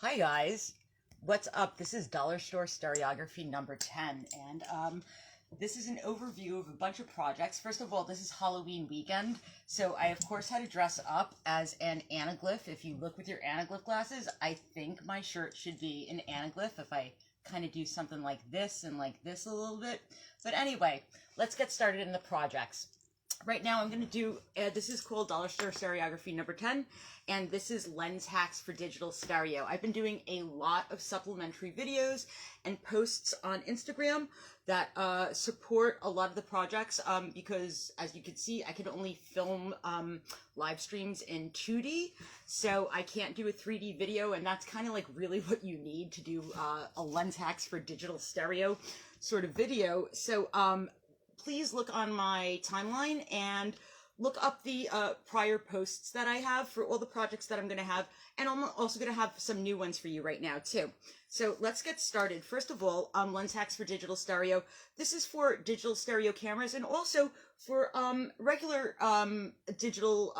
Hi guys, what's up? This is Dollar Store Stereography number 10, and this is an overview of a bunch of projects. First of all, this is Halloween weekend, so I of course had to dress up as an anaglyph. If you look with your anaglyph glasses, I think my shirt should be an anaglyph if I kind of do something like this and like this a little bit. But anyway, let's get started in the projects. Right now I'm going to do, this is called Dollar Store Stereography number 10, and this is lens hacks for digital stereo. I've been doing a lot of supplementary videos and posts on Instagram that support a lot of the projects because, as you can see, I can only film live streams in 2D, so I can't do a 3D video, and that's kind of like really what you need to do a lens hacks for digital stereo sort of video. So please look on my timeline and look up the prior posts that I have for all the projects that I'm going to have. And I'm also going to have some new ones for you right now, too. So let's get started. First of all, lens hacks for digital stereo. This is for digital stereo cameras and also for regular digital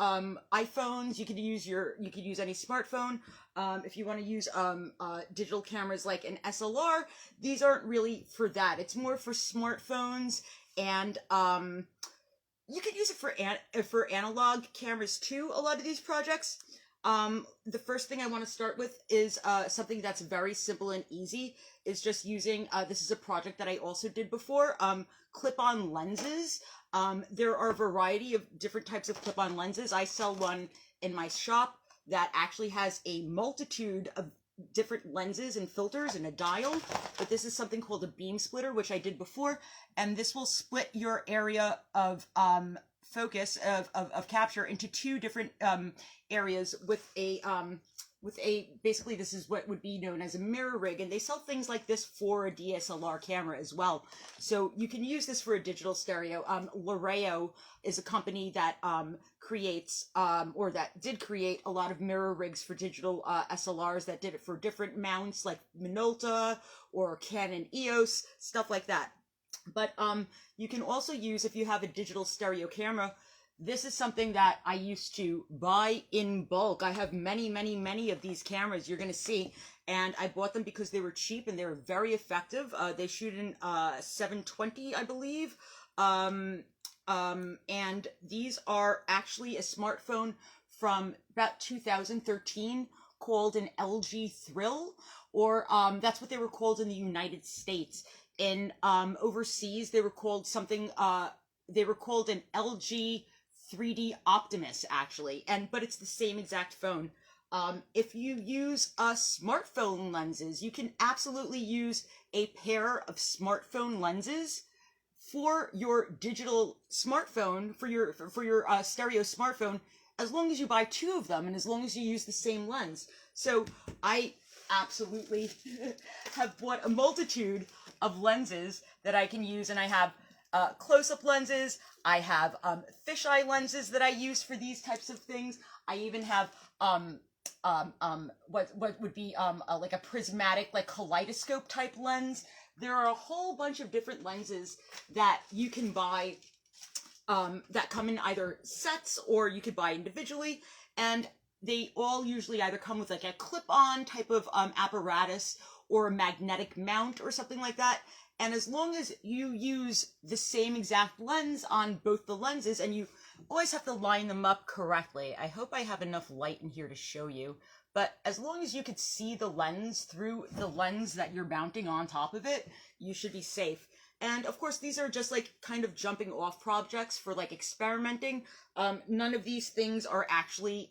iPhones. You could use any smartphone. If you want to use digital cameras like an SLR, these aren't really for that. It's more for smartphones. And you could use it for analog cameras too, a lot of these projects. The first thing I want to start with is something that's very simple and easy, is just using, this is a project that I also did before, clip-on lenses. There are a variety of different types of clip-on lenses. I sell one in my shop that actually has a multitude of different lenses and filters and a dial, but this is something called a beam splitter, which I did before, and this will split your area of focus of capture into two different areas with a basically this is what would be known as a mirror rig, and they sell things like this for a DSLR camera as well. So you can use this for a digital stereo. Lareo is a company that creates or that did create a lot of mirror rigs for digital SLRs that did it for different mounts like Minolta or Canon EOS, stuff like that. But you can also use, if you have a digital stereo camera, this is something that I used to buy in bulk. I have many of these cameras you're going to see, and I bought them because they were cheap and they were very effective. They shoot in 720, I believe. And these are actually a smartphone from about 2013 called an LG Thrill, or that's what they were called in the United States. In overseas, they were called something, they were called an LG 3D Optimus, actually, but it's the same exact phone. If you use smartphone lenses, you can absolutely use a pair of smartphone lenses for your digital smartphone, for your stereo smartphone, as long as you buy two of them and as long as you use the same lens. So I absolutely have bought a multitude of lenses that I can use, and I have close-up lenses. I have fisheye lenses that I use for these types of things. I even have what would be like a prismatic, like kaleidoscope type lens. There are a whole bunch of different lenses that you can buy that come in either sets or you could buy individually, and they all usually either come with like a clip-on type of apparatus or a magnetic mount or something like that. And as long as you use the same exact lens on both the lenses, and you always have to line them up correctly. I hope I have enough light in here to show you, but as long as you could see the lens through the lens that you're mounting on top of it, you should be safe. And of course, these are just like kind of jumping off projects for like experimenting. None of these things are actually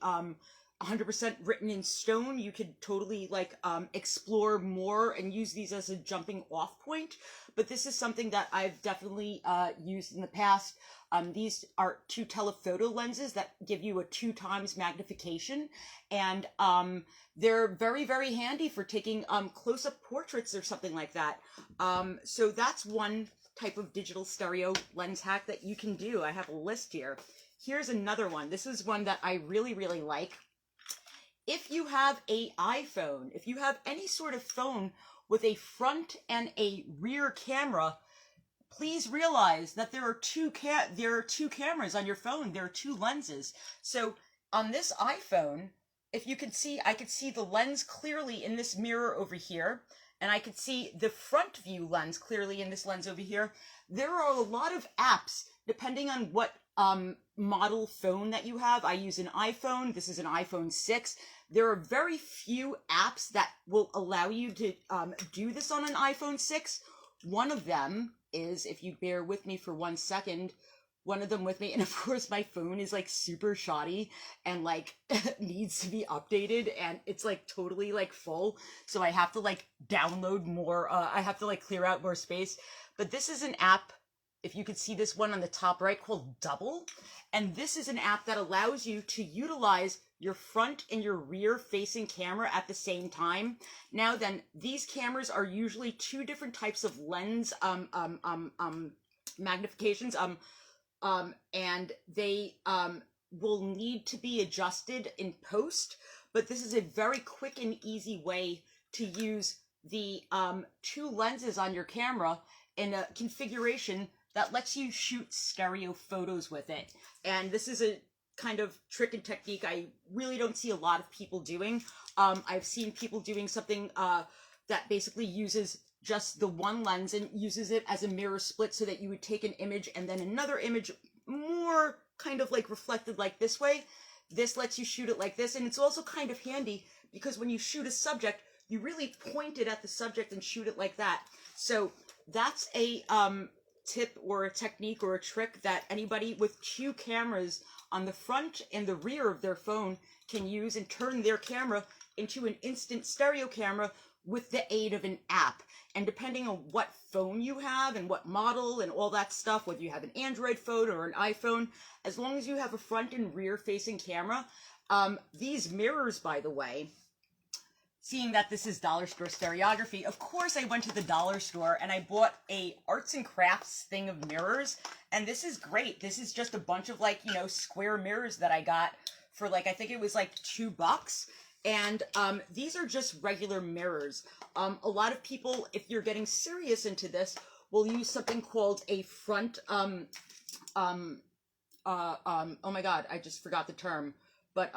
100% written in stone. You could totally like explore more and use these as a jumping off point, but this is something that I've definitely used in the past. These are two telephoto lenses that give you a 2x magnification, and they're very handy for taking close-up portraits or something like that. So that's one type of digital stereo lens hack that you can do. I have a list here. Here's another one. This is one that I really like. If you have an iPhone, if you have any sort of phone with a front and a rear camera, please realize that there are two cameras on your phone. There are two lenses. So on this iPhone, if you can see, I could see the lens clearly in this mirror over here, and I could see the front view lens clearly in this lens over here. There are a lot of apps, depending on what model phone that you have. I use an iPhone. This is an iPhone 6. There are very few apps that will allow you to do this on an iPhone 6. One of them is, if you bear with me for 1 second, one of them with me, and of course my phone is like super shoddy and like needs to be updated, and it's like totally like full, so I have to like download more, I have to like clear out more space. But this is an app, if you could see this one on the top right, called Double, and this is an app that allows you to utilize your front and your rear facing camera at the same time. Now then, these cameras are usually two different types of lens magnifications, and they will need to be adjusted in post, but this is a very quick and easy way to use the two lenses on your camera in a configuration that lets you shoot stereo photos with it. And this is a kind of trick and technique I really don't see a lot of people doing. I've seen people doing something that basically uses just the one lens and uses it as a mirror split, so that you would take an image and then another image more kind of like reflected like this way. This lets you shoot it like this, and it's also kind of handy because when you shoot a subject, you really point it at the subject and shoot it like that. So that's a tip or a technique or a trick that anybody with two cameras on the front and the rear of their phone can use and turn their camera into an instant stereo camera with the aid of an app. And depending on what phone you have and what model and all that stuff, whether you have an Android phone or an iPhone, as long as you have a front and rear facing camera, these mirrors, by the way, seeing that this is dollar store stereography, of course I went to the dollar store and I bought a arts and crafts thing of mirrors, and this is great. This is just a bunch of like, you know, square mirrors that I got for like, I think it was like $2. And these are just regular mirrors. A lot of people, if you're getting serious into this, will use something called a front, oh my God, I just forgot the term, but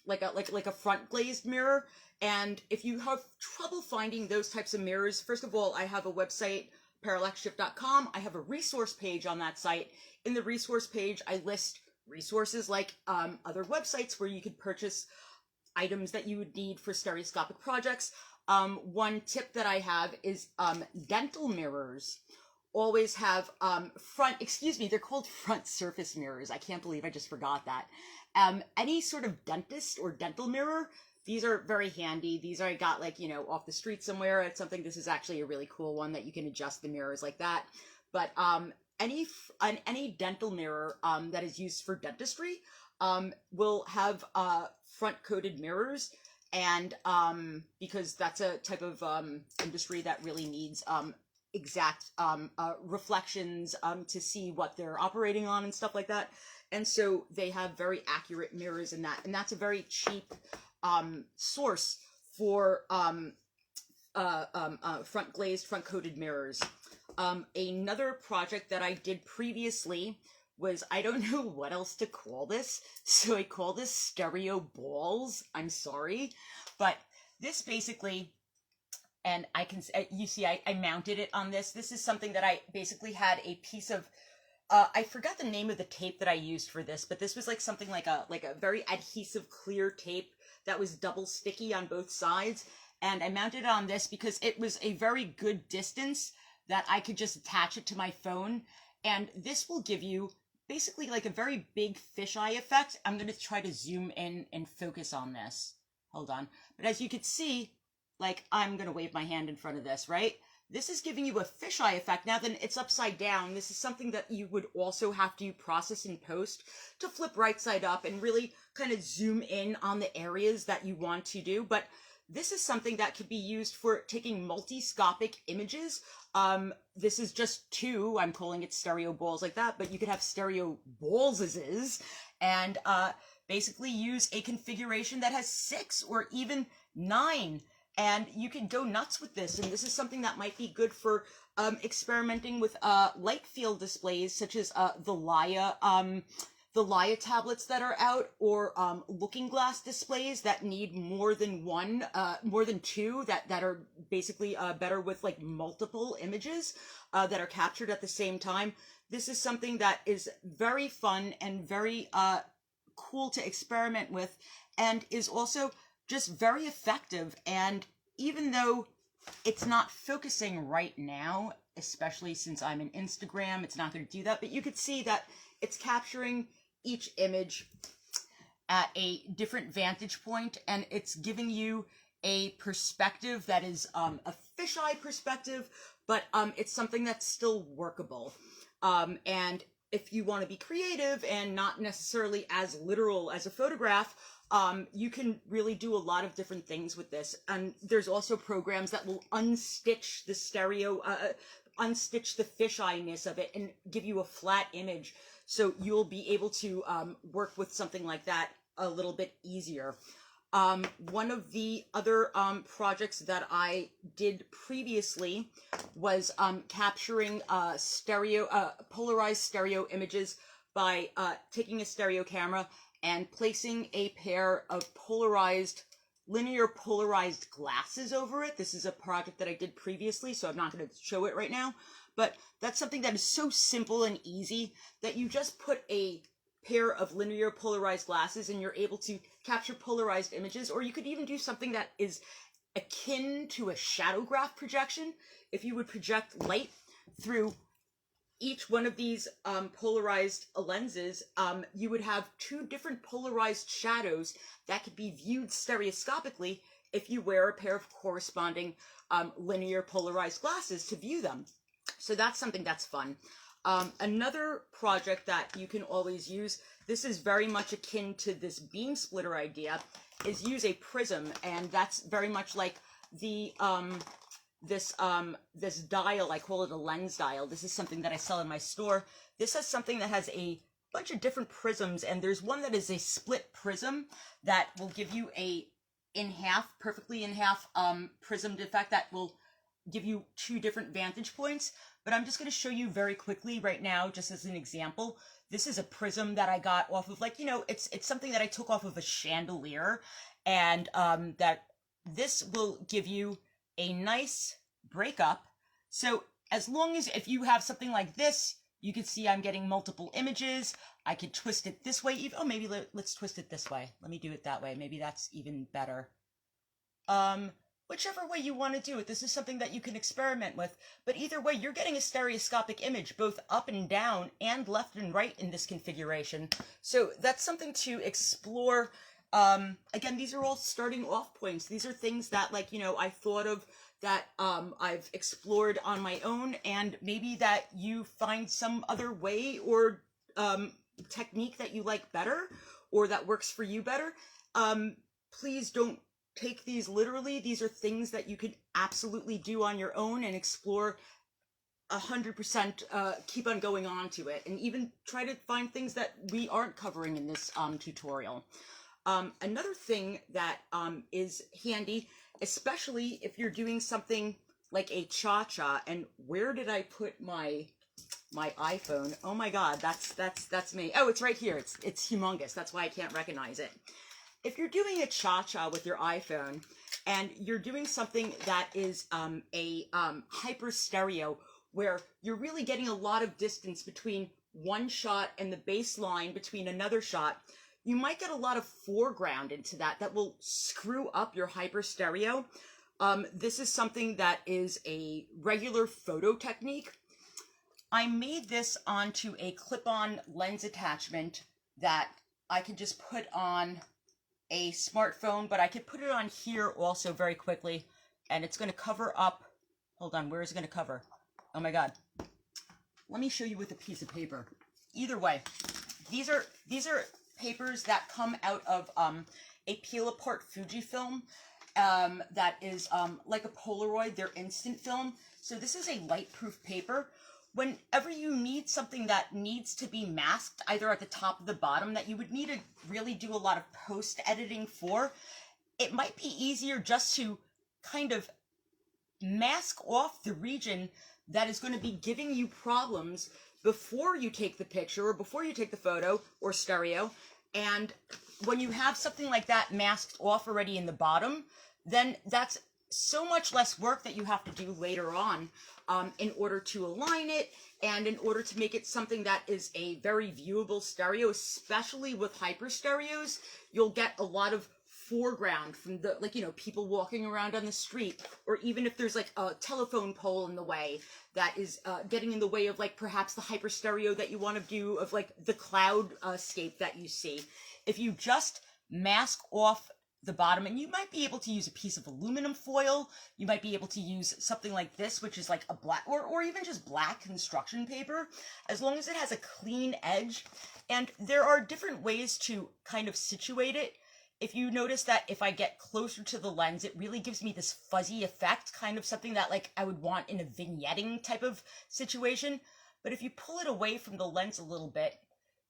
like a front glazed mirror. And if you have trouble finding those types of mirrors, first of all, I have a website, PARALLAX-SHIFT.com. I have a resource page on that site. In the resource page, I list resources like other websites where you could purchase items that you would need for stereoscopic projects. One tip that I have is dental mirrors always have they're called front surface mirrors. I can't believe I just forgot that. Any sort of dentist or dental mirror, these are very handy. These I got like, you know, off the street somewhere at something. This is actually a really cool one that you can adjust the mirrors like that. But any dental mirror that is used for dentistry will have front-coated mirrors, and because that's a type of industry that really needs exact reflections to see what they're operating on and stuff like that. And so they have very accurate mirrors in that, and that's a very cheap source for front glazed, front coated mirrors. Another project that I did previously was, I don't know what else to call this, so I call this stereo balls. I'm sorry, but this basically, and I can, you see, I mounted it on this. This is something that I basically had a piece of, I forgot the name of the tape that I used for this, but this was like something like a very adhesive clear tape that was double sticky on both sides. And I mounted it on this because it was a very good distance that I could just attach it to my phone. And this will give you basically like a very big fisheye effect. I'm going to try to zoom in and focus on this. Hold on. But as you can see, like, I'm going to wave my hand in front of this, right? This is giving you a fisheye effect. Now then, it's upside down. This is something that you would also have to process in post to flip right side up and really kind of zoom in on the areas that you want to do. But this is something that could be used for taking multiscopic images. This is just two, I'm calling it stereo balls like that, but you could have stereo ballses and basically use a configuration that has 6 or even 9. And you can go nuts with this. And this is something that might be good for experimenting with light field displays, such as the Laya the Laya tablets that are out, or looking glass displays that need more than two, that are basically better with like multiple images that are captured at the same time. This is something that is very fun and very cool to experiment with, and is also just very effective. And even though it's not focusing right now, especially since I'm in Instagram, it's not going to do that, but you could see that it's capturing each image at a different vantage point, and it's giving you a perspective that is a fisheye perspective, but it's something that's still workable. And if you want to be creative and not necessarily as literal as a photograph, you can really do a lot of different things with this. And there's also programs that will unstitch the unstitch the fisheye-ness of it and give you a flat image. So you'll be able to work with something like that a little bit easier. One of the other projects that I did previously was capturing polarized stereo images by taking a stereo camera and placing a pair of linear polarized glasses over it. This is a project that I did previously, so I'm not going to show it right now. But that's something that is so simple and easy that you just put a pair of linear polarized glasses and you're able to capture polarized images. Or you could even do something that is akin to a shadow graph projection. If you would project light through each one of these polarized lenses, you would have two different polarized shadows that could be viewed stereoscopically if you wear a pair of corresponding linear polarized glasses to view them. So that's something that's fun. Another project that you can always use, this is very much akin to this beam splitter idea, is use a prism, and that's very much like the this dial. I call it a lens dial. This is something that I sell in my store. This is something that has a bunch of different prisms, and there's one that is a split prism that will give you a perfectly in half prismed effect that will give you two different vantage points. But I'm just going to show you very quickly right now, just as an example. This is a prism that I got off of, like, you know, it's something that I took off of a chandelier, and that this will give you a nice breakup. So as long as, if you have something like this, you can see I'm getting multiple images. I could twist it this way. Oh, maybe let's twist it this way. Let me do it that way. Maybe that's even better. Whichever way you want to do it, this is something that you can experiment with. But either way, you're getting a stereoscopic image, both up and down and left and right in this configuration. So that's something to explore. Again, these are all starting off points. These are things that, like, you know, I thought of, that I've explored on my own, and maybe that you find some other way or technique that you like better, or that works for you better. Please don't take these literally. These are things that you could absolutely do on your own and explore 100%, keep on going on to it, and even try to find things that we aren't covering in this tutorial. Another thing that is handy, especially if you're doing something like a cha-cha, and where did I put my iPhone? Oh my God, that's me. Oh, it's right here. It's humongous. That's why I can't recognize it. If you're doing a cha-cha with your iPhone, and you're doing something that is a hyper stereo, where you're really getting a lot of distance between one shot and the baseline between another shot, you might get a lot of foreground into that will screw up your hyper stereo. This is something that is a regular photo technique. I made this onto a clip-on lens attachment that I could just put on a smartphone, but I could put it on here also very quickly, and it's going to cover up. Hold on, where is it going to cover? Oh my God. Let me show you with a piece of paper. Either way, these are papers that come out of a peel-apart Fujifilm that is like a Polaroid. They're instant film. So this is a light-proof paper. Whenever you need something that needs to be masked, either at the top or the bottom, that you would need to really do a lot of post-editing for, it might be easier just to kind of mask off the region that is going to be giving you problems before you take the picture or before you take the photo or stereo. And when you have something like that masked off already in the bottom, then that's so much less work that you have to do later on in order to align it and in order to make it something that is a very viewable stereo, especially with hyper stereos. You'll get a lot of foreground from the, like, you know, people walking around on the street, or even if there's like a telephone pole in the way that is getting in the way of like perhaps the hyper stereo that you want to do of like the cloud scape that you see. If you just mask off the bottom, and you might be able to use a piece of aluminum foil, you might be able to use something like this, which is like a black, or even just black construction paper, as long as it has a clean edge. And there are different ways to kind of situate it. If you notice that if I get closer to the lens, it really gives me this fuzzy effect, kind of something that like I would want in a vignetting type of situation. But if you pull it away from the lens a little bit,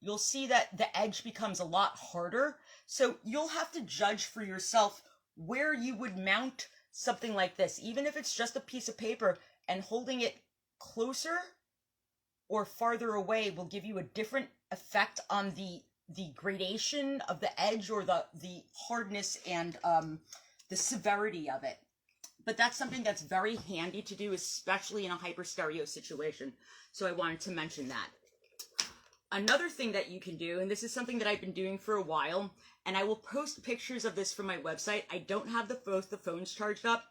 you'll see that the edge becomes a lot harder. So you'll have to judge for yourself where you would mount something like this, even if it's just a piece of paper, and holding it closer or farther away will give you a different effect on the gradation of the edge, or the hardness and the severity of it. But that's something that's very handy to do, especially in a hyper stereo situation. So I wanted to mention that. Another thing that you can do, and this is something that I've been doing for a while, and I will post pictures of this from my website. I don't have both the phones charged up.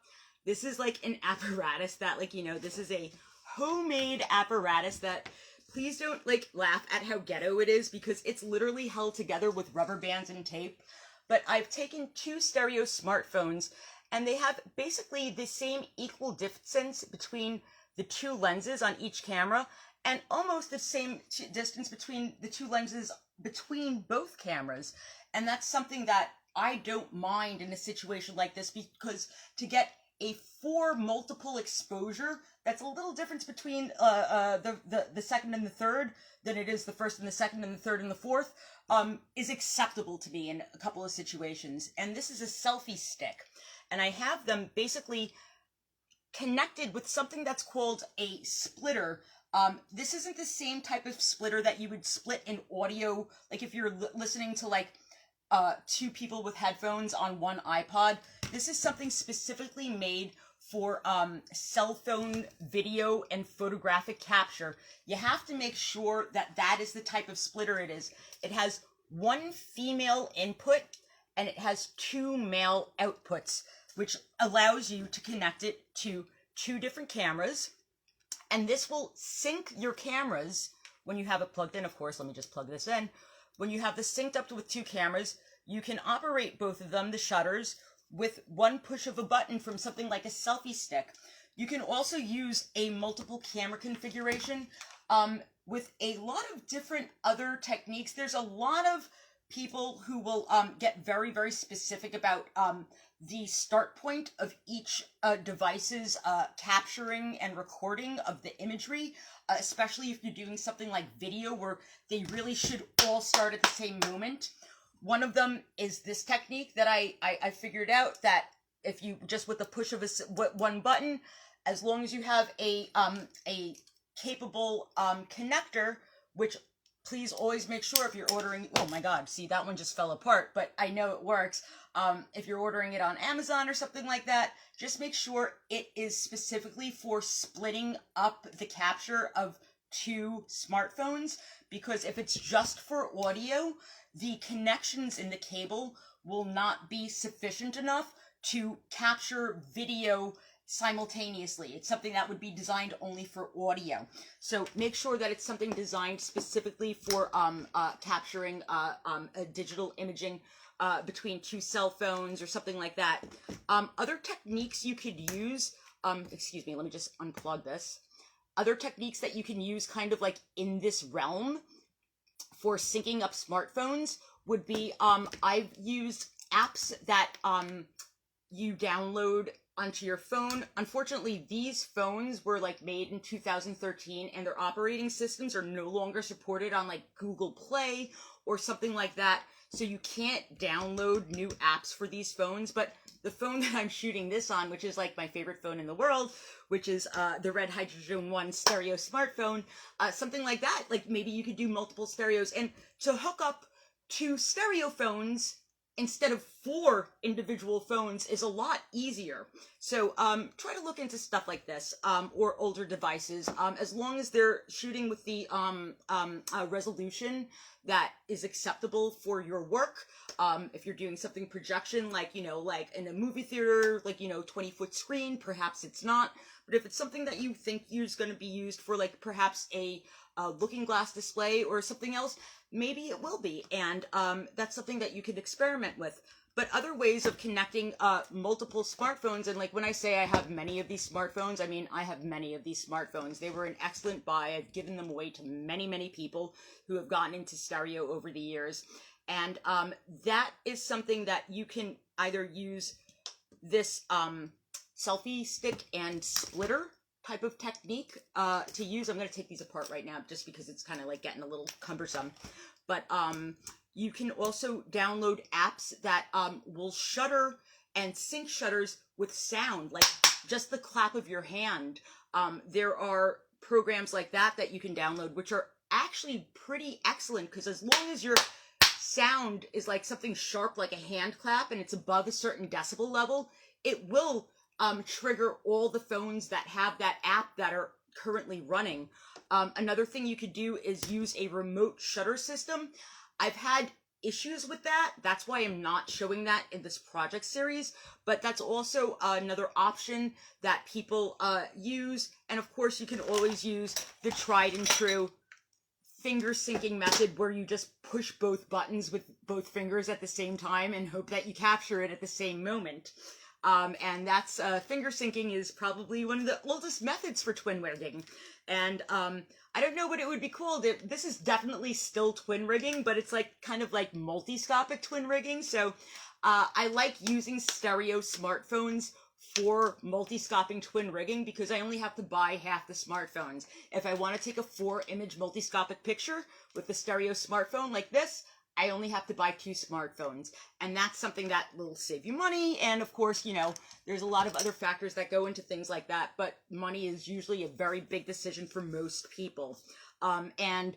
This is like an apparatus that, like, you know, this is a homemade apparatus that, please don't like laugh at how ghetto it is, because it's literally held together with rubber bands and tape. But I've taken two stereo smartphones, and they have basically the same equal distance between the two lenses on each camera, and almost the same distance between the two lenses between both cameras. And that's something that I don't mind in a situation like this, because to get a 4 multiple exposure, that's a little difference between the second and the third than it is the first and the second and the third and the fourth, is acceptable to me in a couple of situations. And this is a selfie stick, and I have them basically connected with something that's called a splitter. This isn't the same type of splitter that you would split in audio, like if you're listening to like two people with headphones on one iPod. This is something specifically made for cell phone video and photographic capture. You have to make sure that that is the type of splitter it is. It has one female input and it has 2 male outputs, which allows you to connect it to 2 different cameras. And this will sync your cameras when you have it plugged in. Of course, let me just plug this in. When you have this synced up with 2 cameras, you can operate both of them, the shutters, with one push of a button from something like a selfie stick. You can also use a multiple camera configuration with a lot of different other techniques. There's a lot of people who will get very, very specific about the start point of each device's capturing and recording of the imagery, especially if you're doing something like video where they really should all start at the same moment. One of them is this technique that I figured out, that if you just with the push of one button, as long as you have a capable connector, which please always make sure if you're ordering, oh my God, see that one just fell apart, but I know it works. If you're ordering it on Amazon or something like that, just make sure it is specifically for splitting up the capture of 2 smartphones, because if it's just for audio, the connections in the cable will not be sufficient enough to capture video simultaneously. It's something that would be designed only for audio. So make sure that it's something designed specifically for capturing digital imaging between 2 cell phones or something like that. Other techniques you could use, excuse me, let me just unplug this. Other techniques that you can use kind of like in this realm for syncing up smartphones would be, I've used apps that you download onto your phone. Unfortunately, these phones were like made in 2013 and their operating systems are no longer supported on like Google Play or something like that. so you can't download new apps for these phones. But the phone that I'm shooting this on, which is like my favorite phone in the world, which is the Red Hydrogen 1 stereo smartphone, something like that, like maybe you could do multiple stereos. And to hook up 2 stereo phones instead of 4 individual phones is a lot easier. So try to look into stuff like this, or older devices, as long as they're shooting with the resolution that is acceptable for your work. If you're doing something projection, like, you know, like in a movie theater, like, you know, 20-foot screen, perhaps it's not. But if it's something that you think is going to be used for, like, perhaps a looking glass display or something else, maybe it will be. And that's something that you could experiment with. But other ways of connecting multiple smartphones, and like when I say I have many of these smartphones, I mean I have many of these smartphones. They were an excellent buy. I've given them away to many, many people who have gotten into stereo over the years. And that is something that you can either use this selfie stick and splitter type of technique to use. I'm going to take these apart right now just because it's kind of like getting a little cumbersome. But you can also download apps that will shutter and sync shutters with sound, like just the clap of your hand. There are programs like that that you can download, which are actually pretty excellent, because as long as your sound is like something sharp, like a hand clap, and it's above a certain decibel level, it will trigger all the phones that have that app that are currently running. Another thing you could do is use a remote shutter system. I've had issues with that. That's why I'm not showing that in this project series, but that's also another option that people use. And of course, you can always use the tried and true finger syncing method, where you just push both buttons with both fingers at the same time and hope that you capture it at the same moment. And that's finger syncing is probably one of the oldest methods for twin rigging. And I don't know what it would be called. This is definitely still twin rigging, but it's like kind of like multi-scopic twin rigging. So I like using stereo smartphones for multi-scoping twin rigging, because I only have to buy half the smartphones. If I want to take a 4-image multi-scopic picture with the stereo smartphone like this, I only have to buy 2 smartphones. And that's something that will save you money. And of course, you know, there's a lot of other factors that go into things like that, but money is usually a very big decision for most people. And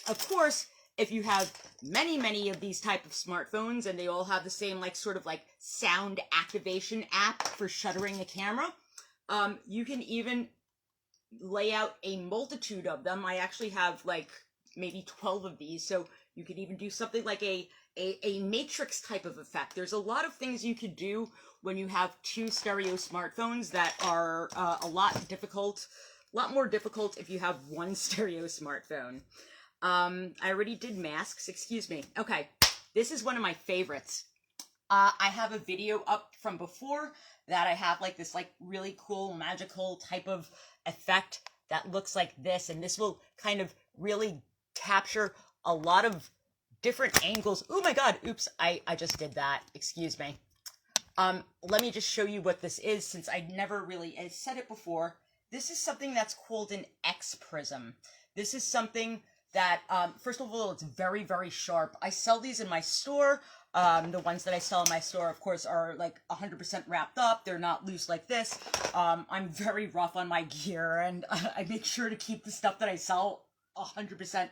of course, if you have many, many of these type of smartphones and they all have the same like sort of like sound activation app for shuttering a camera, you can even lay out a multitude of them. I actually have like maybe 12 of these, so you could even do something like a matrix type of effect. There's a lot of things you could do when you have 2 stereo smartphones that are a lot more difficult if you have 1 stereo smartphone. I already did masks, excuse me. Okay, this is one of my favorites. I have a video up from before that I have like this like really cool magical type of effect that looks like this, and this will kind of really capture a lot of different angles. Oh my god, oops, I just did that, excuse me. Let me just show you what this is, since I never really said it before. This is something that's called an X prism. This is something that, first of all, it's very, very sharp. I sell these in my store. The ones that I sell in my store, of course, are like 100% wrapped up. They're not loose like this. I'm very rough on my gear, and I make sure to keep the stuff that I sell 100%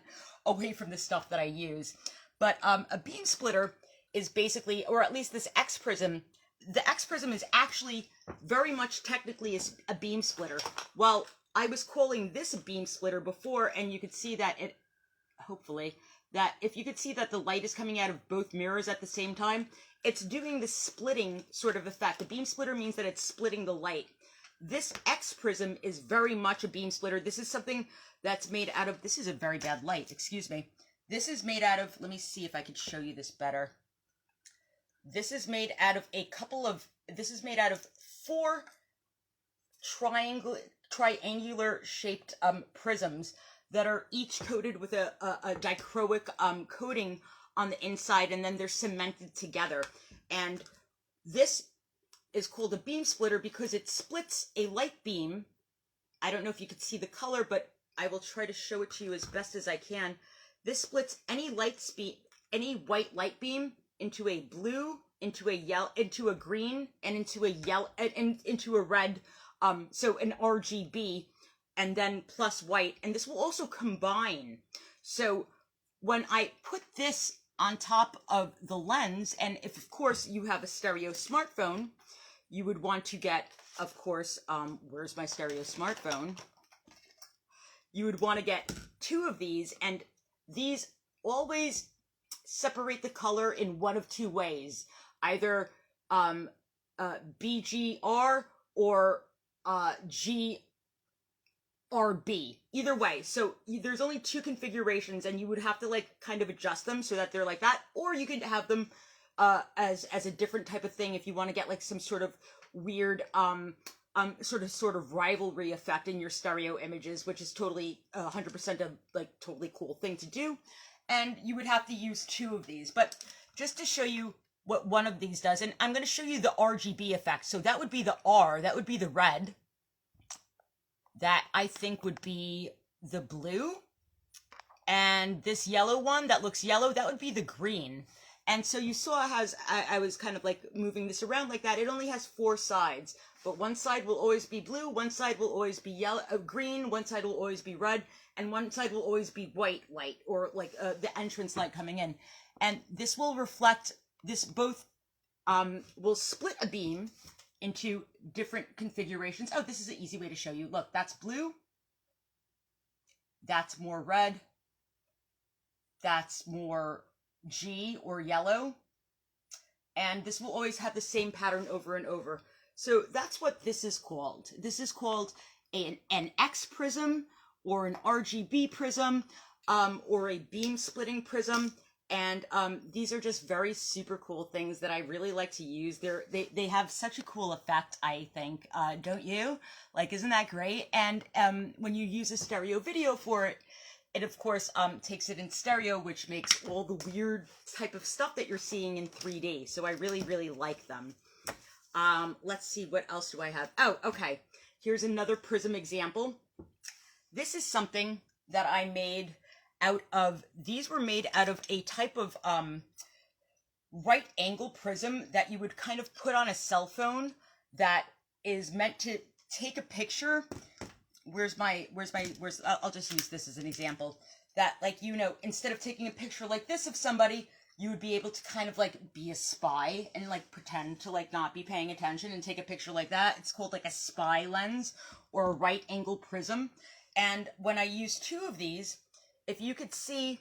away from the stuff that I use. But a beam splitter is basically, or at least this X prism, the X prism is actually very much technically a beam splitter. Well, I was calling this a beam splitter before, and you could see that it, hopefully, that if you could see that the light is coming out of both mirrors at the same time, it's doing the splitting sort of effect. A beam splitter means that it's splitting the light. This X prism is very much a beam splitter. This is something that's made out of, this is a very bad light, excuse me. This is made out of, let me see if I could show you this better. This is made out of this is made out of 4 triangular shaped prisms that are each coated with a dichroic coating on the inside, and then they're cemented together. And this is called a beam splitter because it splits a light beam. I don't know if you could see the color, but I will try to show it to you as best as I can. This splits any light any white light beam into a blue, into a yellow, into a green, and into a yellow, and into a red. So an RGB, and then plus white, and this will also combine. So when I put this on top of the lens, and if of course you have a stereo smartphone, you would want to get, of course, where's my stereo smartphone? You would want to get 2 of these, and these always separate the color in one of 2 ways, either BGR or GRB, either way. So there's only 2 configurations, and you would have to like kind of adjust them so that they're like that, or you can have them as a different type of thing if you want to get like some sort of weird sort of rivalry effect in your stereo images, which is totally 100% a like totally cool thing to do. And you would have to use 2 of these, but just to show you what one of these does, and I'm going to show you the RGB effect. So that would be the R, that would be the red, that I think would be the blue, and this yellow one that looks yellow, that would be the green. And so you saw how I was kind of like moving this around like that. It only has 4 sides, but one side will always be blue, one side will always be yellow, green, one side will always be red, and one side will always be white light, or like the entrance light coming in. And this will reflect, this both will split a beam into different configurations. Oh, this is an easy way to show you. Look, that's blue, that's more red, that's more G or yellow, and this will always have the same pattern over and over. So that's what this is called. This is called an X prism, or an RGB prism, or a beam splitting prism. And these are just very super cool things that I really like to use. They have such a cool effect, I think, don't you? Like, isn't that great? And when you use a stereo video for it, it of course takes it in stereo, which makes all the weird type of stuff that you're seeing in 3D. So I really, really like them. Let's see, what else do I have? Oh, okay. Here's another prism example. This is something that I made out of, these were made out of a type of right angle prism that you would kind of put on a cell phone that is meant to take a picture. I'll just use this as an example. That, like, you know, instead of taking a picture like this of somebody, you would be able to kind of like be a spy and like pretend to like not be paying attention and take a picture like that. It's called like a spy lens or a right angle prism. And when I use 2 of these, if you could see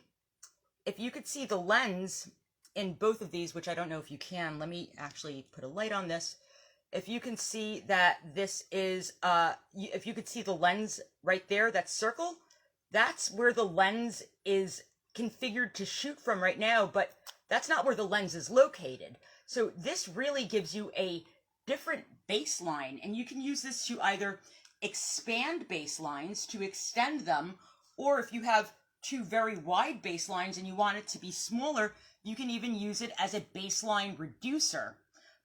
the lens in both of these, which I don't know if you can, let me actually put a light on this. If you can see that this is, if you could see the lens right there, that circle, that's where the lens is configured to shoot from right now, but that's not where the lens is located. So this really gives you a different baseline, and you can use this to either expand baselines to extend them, or if you have 2 very wide baselines and you want it to be smaller, you can even use it as a baseline reducer.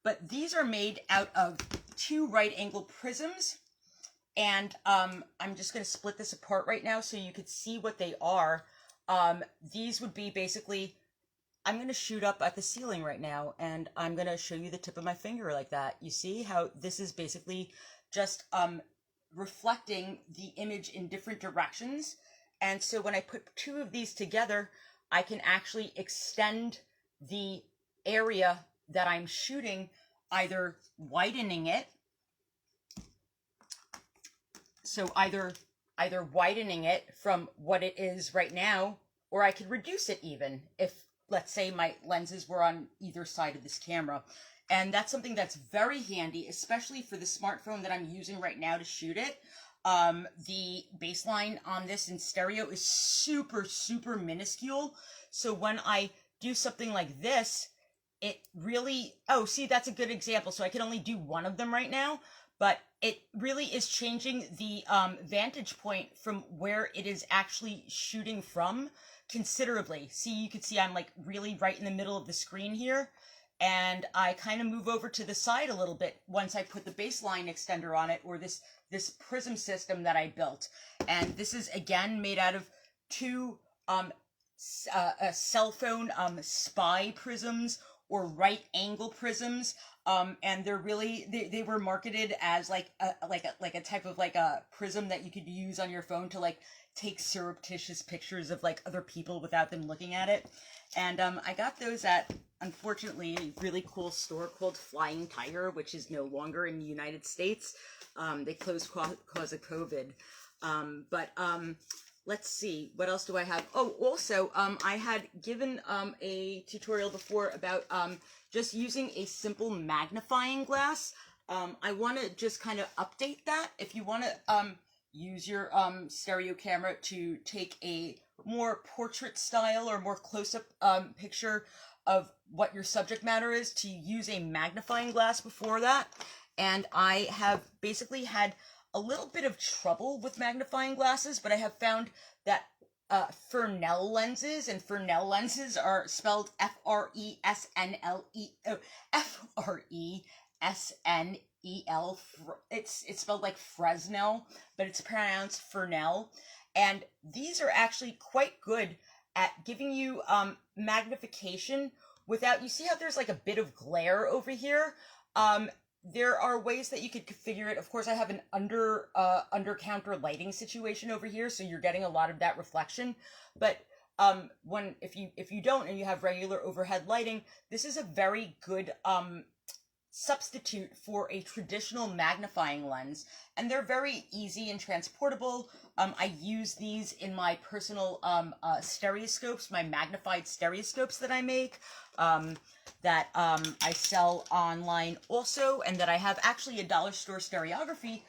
But these are made out of 2 right angle prisms, and I'm just going to split this apart right now so you could see what they are. These would be basically, I'm going to shoot up at the ceiling right now, and I'm going to show you the tip of my finger like that. You see how this is basically just reflecting the image in different directions. And so when I put 2 of these together, I can actually extend the area that I'm shooting, either widening it, so either widening it from what it is right now, or I could reduce it even if, let's say, my lenses were on either side of this camera. And that's something that's very handy, especially for the smartphone that I'm using right now to shoot it. The baseline on this in stereo is super, super minuscule. So when I do something like this, it really, oh, see, that's a good example. So I can only do 1 of them right now, but it really is changing the vantage point from where it is actually shooting from considerably. See, you can see I'm like really right in the middle of the screen here. And I kind of move over to the side a little bit once I put the baseline extender on it, or this prism system that I built. And this is, again, made out of 2 cell phone spy prisms or right angle prisms. And they're really they were marketed as like a type of like a prism that you could use on your phone to like take surreptitious pictures of like other people without them looking at it. And I got those at, unfortunately, a really cool store called Flying Tiger, which is no longer in the United States. They closed because of COVID. Let's see, what else do I have? Oh, also, I had given a tutorial before about just using a simple magnifying glass. I want to just kind of update that. If you want to use your stereo camera to take a more portrait style or more close-up picture of what your subject matter is, to use a magnifying glass before that. And I have basically had a little bit of trouble with magnifying glasses, but I have found that Fresnel lenses, and Fresnel lenses are spelled F-R-E-S-N-E-L. It's spelled like Fresnel, but it's pronounced Fresnel. And these are actually quite good at giving you magnification without, you see how there's like a bit of glare over here? There are ways that you could configure it. Of course, I have an under counter lighting situation over here, so you're getting a lot of that reflection. But if you don't and you have regular overhead lighting, this is a very good substitute for a traditional magnifying lens, and they're very easy and transportable. I use these in my personal stereoscopes, my magnified stereoscopes that I make, that I sell online also, and that I have actually a dollar store stereography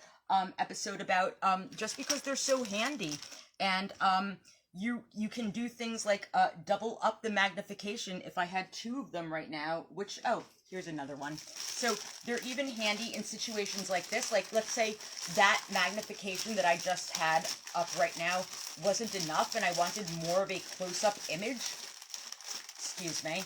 episode about, just because they're so handy. And you can do things like double up the magnification. If I had two of them right now, which, oh, here's another one. So they're even handy in situations like this. Like, let's say that magnification that I just had up right now wasn't enough and I wanted more of a close-up image. Excuse me.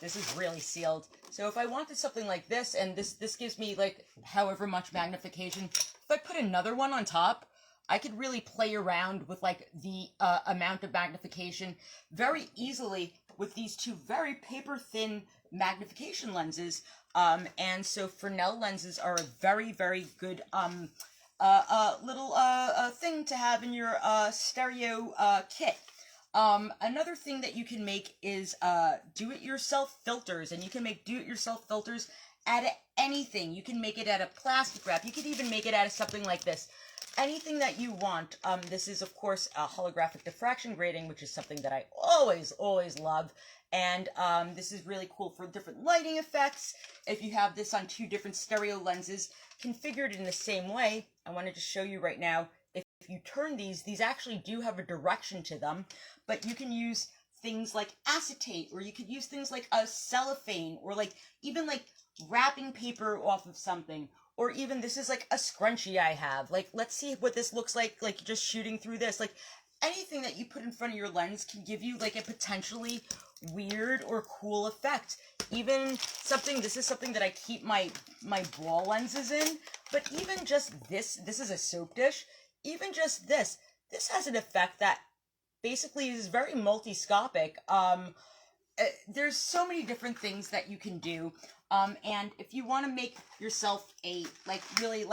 This is really sealed. So if I wanted something like this, and this gives me like however much magnification, if I put another one on top, I could really play around with like the amount of magnification very easily with these two very paper thin magnification lenses. And so Fresnel lenses are a very, very good little thing to have in your stereo kit. Another thing that you can make is do-it-yourself filters, and you can make do-it-yourself filters out of anything. You can make it out of plastic wrap. You could even make it out of something like this. Anything that you want. This is, of course, a holographic diffraction grating, which is something that I always, always love. And this is really cool for different lighting effects. If you have this on two different stereo lenses configured in the same way, I wanted to show you right now. If you turn these actually do have a direction to them, but you can use things like acetate, or you could use things like a cellophane, or like even like wrapping paper off of something, or even this is like a scrunchie I have. Like, let's see what this looks like just shooting through this. Like, anything that you put in front of your lens can give you like a potentially weird or cool effect. Even something, this is something that I keep my ball lenses in, but even just this is a soap dish. Even just this has an effect that basically is very multi-scopic. There's so many different things that you can do. And if you want to make yourself a really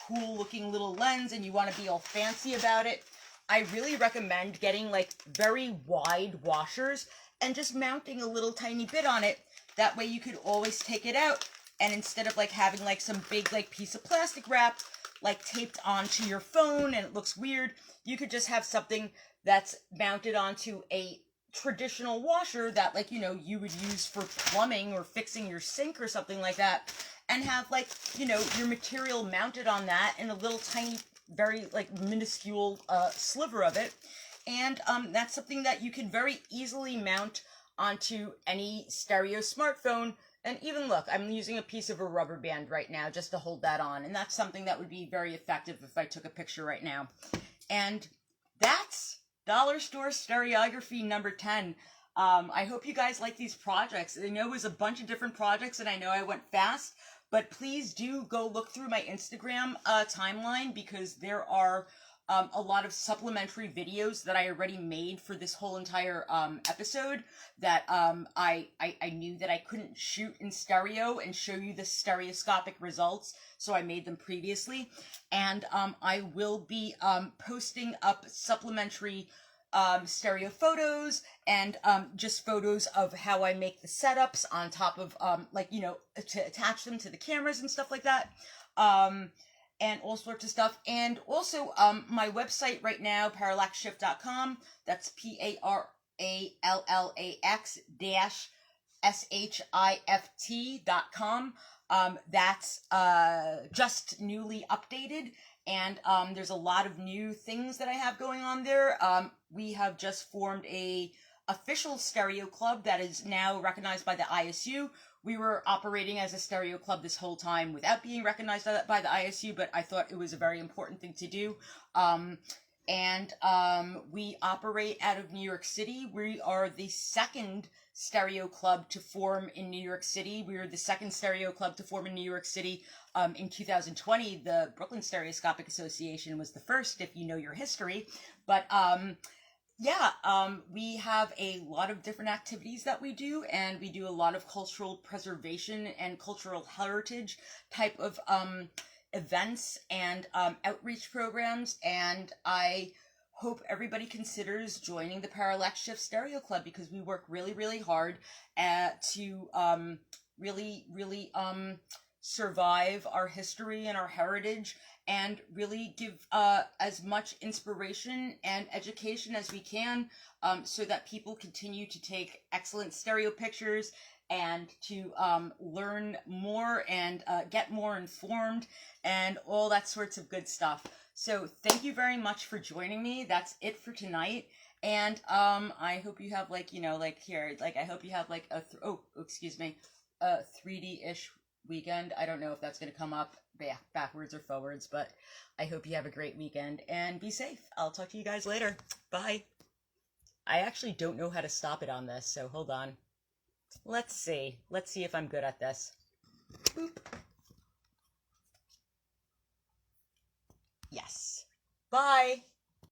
cool looking little lens and you want to be all fancy about it, I really recommend getting like very wide washers and just mounting a little tiny bit on it. That way you could always take it out, and instead of like having like some big like piece of plastic wrap like taped onto your phone and it looks weird, you could just have something that's mounted onto a traditional washer that, like, you know, you would use for plumbing or fixing your sink or something like that, and have, like, you know, your material mounted on that in a little tiny, very like minuscule sliver of it. And that's something that you can very easily mount onto any stereo smartphone. And even look, I'm using a piece of a rubber band right now just to hold that on, and that's something that would be very effective if I took a picture right now. And that's Dollar Store Stereography number 10. I hope you guys like these projects. I know it was a bunch of different projects, and I know I went fast, but please do go look through my Instagram timeline, because there are a lot of supplementary videos that I already made for this whole entire episode that I knew that I couldn't shoot in stereo and show you the stereoscopic results, so I made them previously. And I will be posting up supplementary stereo photos and just photos of how I make the setups on top of like, you know, to attach them to the cameras and stuff like that. And all sorts of stuff. And also, my website right now, PARALLAX-SHIFT.com. That's PARALLAX-SHIFT.com. That's just newly updated. And there's a lot of new things that I have going on there. We have just formed a official stereo club that is now recognized by the ISU. We were operating as a stereo club this whole time without being recognized by the ISU, but I thought it was a very important thing to do. We operate out of New York City. We are the second stereo club to form in New York City. We were the second stereo club to form in New York City. In 2020, the Brooklyn Stereoscopic Association was the first, if you know your history. But we have a lot of different activities that we do, and we do a lot of cultural preservation and cultural heritage type of events and outreach programs, and I hope everybody considers joining the PARALLAX-SHIFT Stereo Club, because we work really, really hard to really survive our history and our heritage, and really give as much inspiration and education as we can, so that people continue to take excellent stereo pictures and to learn more and get more informed and all that sorts of good stuff. So thank you very much for joining me. That's it for tonight. And I hope you have, like, you know, like here, like I hope you have like a 3D-ish weekend. I don't know if that's going to come up backwards or forwards, but I hope you have a great weekend and be safe. I'll talk to you guys later. Bye. I actually don't know how to stop it on this, so hold on. Let's see if I'm good at this. Boop. Yes. Bye.